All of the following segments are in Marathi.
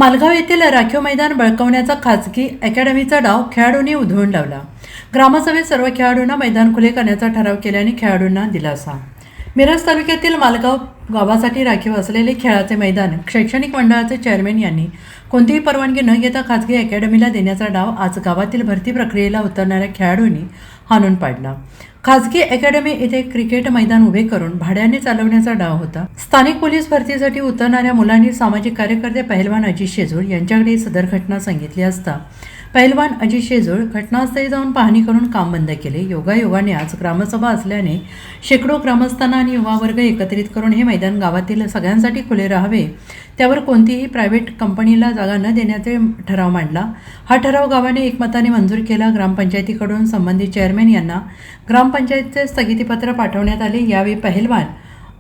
मालगाव येथील राखीव मैदान बळकावण्याचा खासगी अकॅडमीचा डाव खेळाडूंनी उधळून लावला। ग्रामसभेत सर्व खेळाडूंना मैदान खुले करण्याचा ठराव केल्याने खेळाडूंना दिलासा। मिरज तालुक्यातील मालगाव गावासाठी राखीव असलेले खेळाचे मैदान शैक्षणिक मंडळाचे चेअरमॅन यांनी कोणतीही परवानगी न घेता खासगी अकॅडमीला देण्याचा डाव आज गावातील भरती प्रक्रियेला उतरणाऱ्या खेळाडूंनी हाणून पाडला। खासगी अकॅडमी येथे क्रिकेट मैदान उभे करून भाड्याने चालवण्याचा डाव होता। स्थानिक पोलीस भरतीसाठी उतरणाऱ्या मुलांनी सामाजिक कार्यकर्ते पहिलवान अजित शेजूळ यांच्याकडे सदर घटना सांगितली असता पहिलवान अजित शेजूळ घटनास्थळी जाऊन पाहणी करून काम बंद केले। योगायोगाने आज ग्रामसभा असल्याने शेकडो ग्रामस्थांना आणि युवा वर्ग एकत्रित करून हे मैदान गावातील सगळ्यांसाठी खुले राहावे, त्यावर कोणतीही प्रायव्हेट कंपनीला जागा न देण्याचे ठराव मांडला। हा ठराव गावाने एकमताने मंजूर केला। ग्रामपंचायतीकडून संबंधित चेअरमॅन यांना ग्रामपंचायतचे स्थगितीपत्र पाठवण्यात आले। यावेळी पहिलवान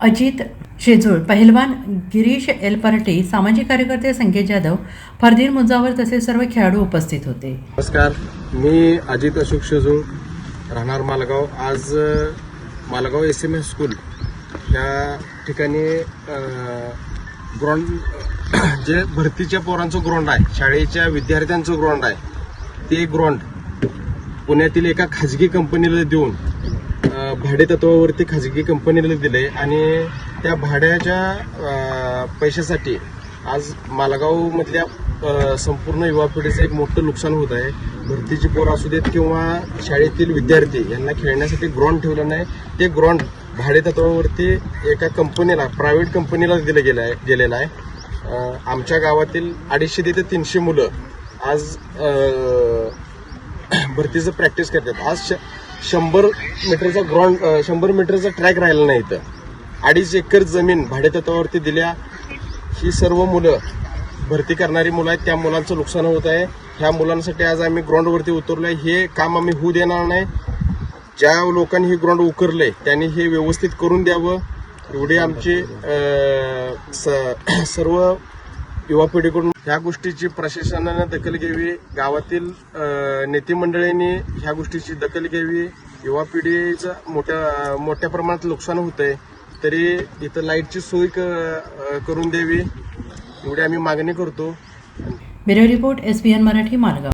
अजित शेजूळ, पहिलवान गिरीश एलपर्टे, सामाजिक कार्यकर्ते संकेत जाधव, फरदीन मुजावर तसेच सर्व खेळाडू उपस्थित होते। नमस्कार, मी अजित अशोक शेजूळ, राहणार मालगाव। आज मालगाव SMS स्कूल या ठिकाणी ग्राउंड जे भरतीच्या पोरांचं ग्राउंड आहे, शाळेच्या विद्यार्थ्यांचं ग्राउंड आहे, ते ग्राउंड पुण्यातील एका खाजगी कंपनीला देऊन भाडे तत्वावरती खाजगी कंपनीला दिले आणि त्या भाड्याच्या पैशासाठी आज मालगावमधल्या संपूर्ण युवा पिढीचं एक मोठं नुकसान होत आहे। भरतीची पोरं असू देत किंवा शाळेतील विद्यार्थी यांना खेळण्यासाठी ग्राउंड ठेवलं नाही, ते ग्राउंड भाडे तत्वावरती एका कंपनीला, प्रायव्हेट कंपनीला दिलं गेलेलं आहे। आमच्या गावातील 250 ते 300 मुलं आज भरतीचं प्रॅक्टिस करतात। आज 100 मीटरचा ग्राउंड, 100 मीटरचा ट्रॅक राहिला नाही। इथं 2.5 एकर जमीन भाडेतत्वावरती दिल्या। ही सर्व मुलं भरती करणारी मुलं आहेत, त्या मुलांचं नुकसान होत आहे। ह्या मुलांसाठी आज आम्ही ग्राउंडवरती उतरलोय। हे काम आम्ही होऊ देणार नाही। ज्या लोकांनी हे ग्राउंड उकरले त्यांनी हे व्यवस्थित करून द्यावं, एवढी आमची सर्व युवा पिढीकडून ह्या गोष्टीची प्रशासनाने दखल घ्यावी, गावातील नेते मंडळींनी ह्या गोष्टीची दखल घ्यावी। युवा पिढीचं मोठ्या प्रमाणात नुकसान होतंय, तरी इथं लाईटची सोय करून द्यावी, एवढी आम्ही मागणी करतो। Bureau report SBN Marathi, Malgaon.